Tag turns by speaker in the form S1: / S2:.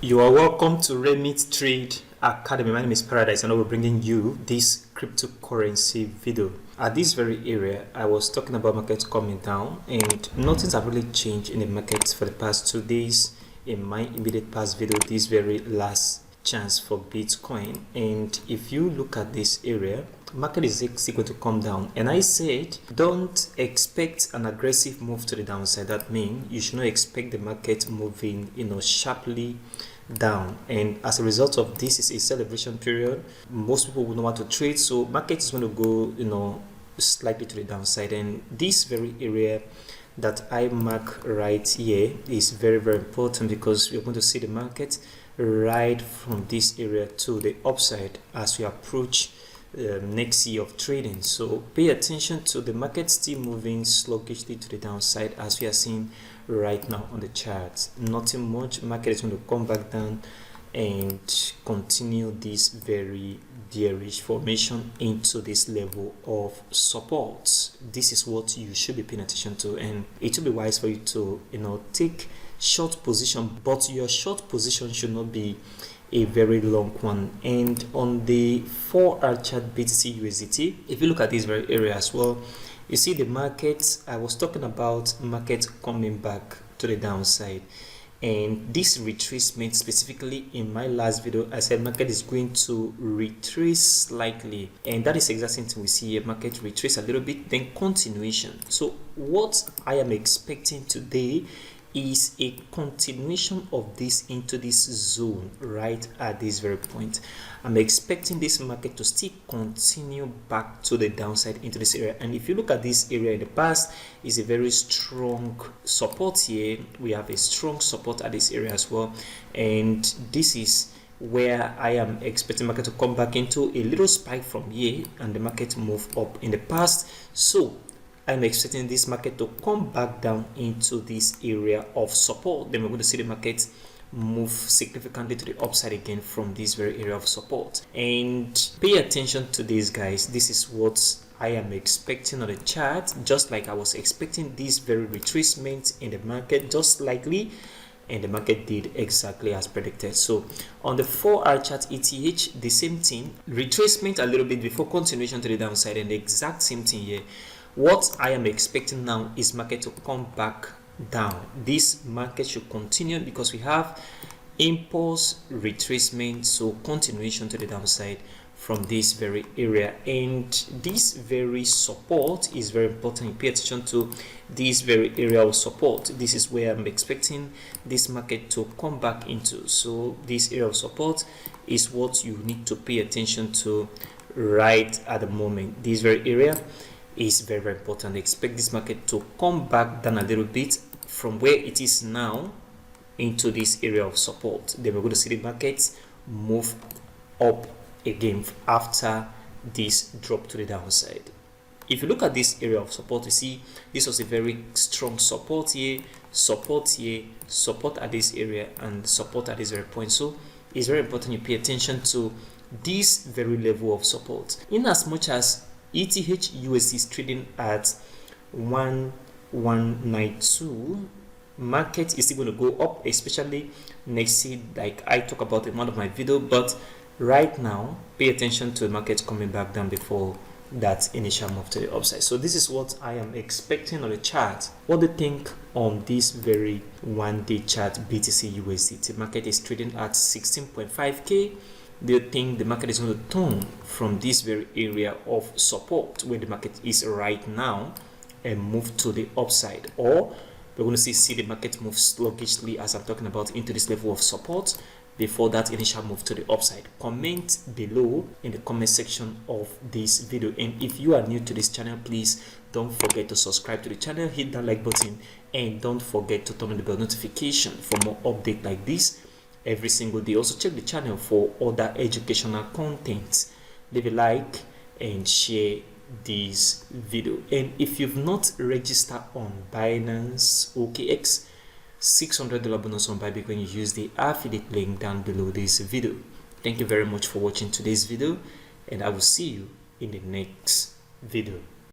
S1: You are welcome to Remit Trade Academy. My name is Paradise and I will be bringing you this cryptocurrency video. At this very area, I was talking about markets coming down and nothing has really changed in the markets for the past 2 days. In my immediate past video, this very last chance for Bitcoin, and if you look at this area, market is going to come down, and I said don't expect an aggressive move to the downside. That means you should not expect the market moving sharply down, and as a result of this is a celebration period. Most people will not want to trade, so market is going to go slightly to the downside, and this very area that I mark right here is very important because we're going to see the market right from this area to the upside as we approach next year of trading. So pay attention to the market still moving sluggishly to the downside as we are seeing right now on the charts. Nothing much. Market is going to come back down and continue this very bearish formation into this level of support. This is what you should be paying attention to, and it will be wise for you to take short position, but your short position should not be a very long one. And on the 4-hour chart BTC USDT, if you look at this very area as well, you see the market. I was talking about market coming back to the downside, and this retracement, specifically in my last video, I said market is going to retrace slightly, and that is exactly what we see here. Market retrace a little bit, then continuation. So what I am expecting today is a continuation of this into this zone right at this very point. I'm expecting this market to still continue back to the downside into this area, and if you look at this area in the past, is a very strong support here. We have a strong support at this area as well, and this is where I am expecting market to come back into a little spike from here, and the market move up in the past. So I'm expecting this market to come back down into this area of support. Then we're going to see the market move significantly to the upside again from this very area of support. And pay attention to this, guys. This is what I am expecting on the chart, just like I was expecting this very retracement in the market just slightly, and the market did exactly as predicted. So on the 4-hour chart ETH, the same thing, retracement a little bit before continuation to the downside, and the exact same thing here. What I am expecting now is market to come back down. This market should continue because we have impulse retracement, so continuation to the downside from this very area, and this very support is very important. You pay attention to this very area of support. This is where I'm expecting this market to come back into. So this area of support is what you need to pay attention to right at the moment. This very area is very important. Expect this market to come back down a little bit from where it is now into this area of support. Then we're going to see the market move up again after this drop to the downside. If you look at this area of support, you see this was a very strong support here, support at this area, and support at this very point. So it's very important you pay attention to this very level of support. In as much as ETH USD is trading at 1192, market is still going to go up, especially next year, like I talk about in one of my videos. But right now, pay attention to the market coming back down before that initial move to the upside. So this is what I am expecting on the chart. What do you think on this very 1-day chart BTC USD? The market is trading at 16.5k. Do you think the market is going to turn from this very area of support where the market is right now and move to the upside, or we're going to see the market move sluggishly, as I'm talking about, into this level of support before that initial move to the upside? Comment below in the comment section of this video, and if you are new to this channel, please don't forget to subscribe to the channel, hit that like button, and don't forget to turn on the bell notification for more updates like this every single day. Also check the channel for other educational content. Leave a like and share this video. And if you've not registered on Binance OKX, $600 bonus on Bybit when you use the affiliate link down below this video. Thank you very much for watching today's video, and I will see you in the next video.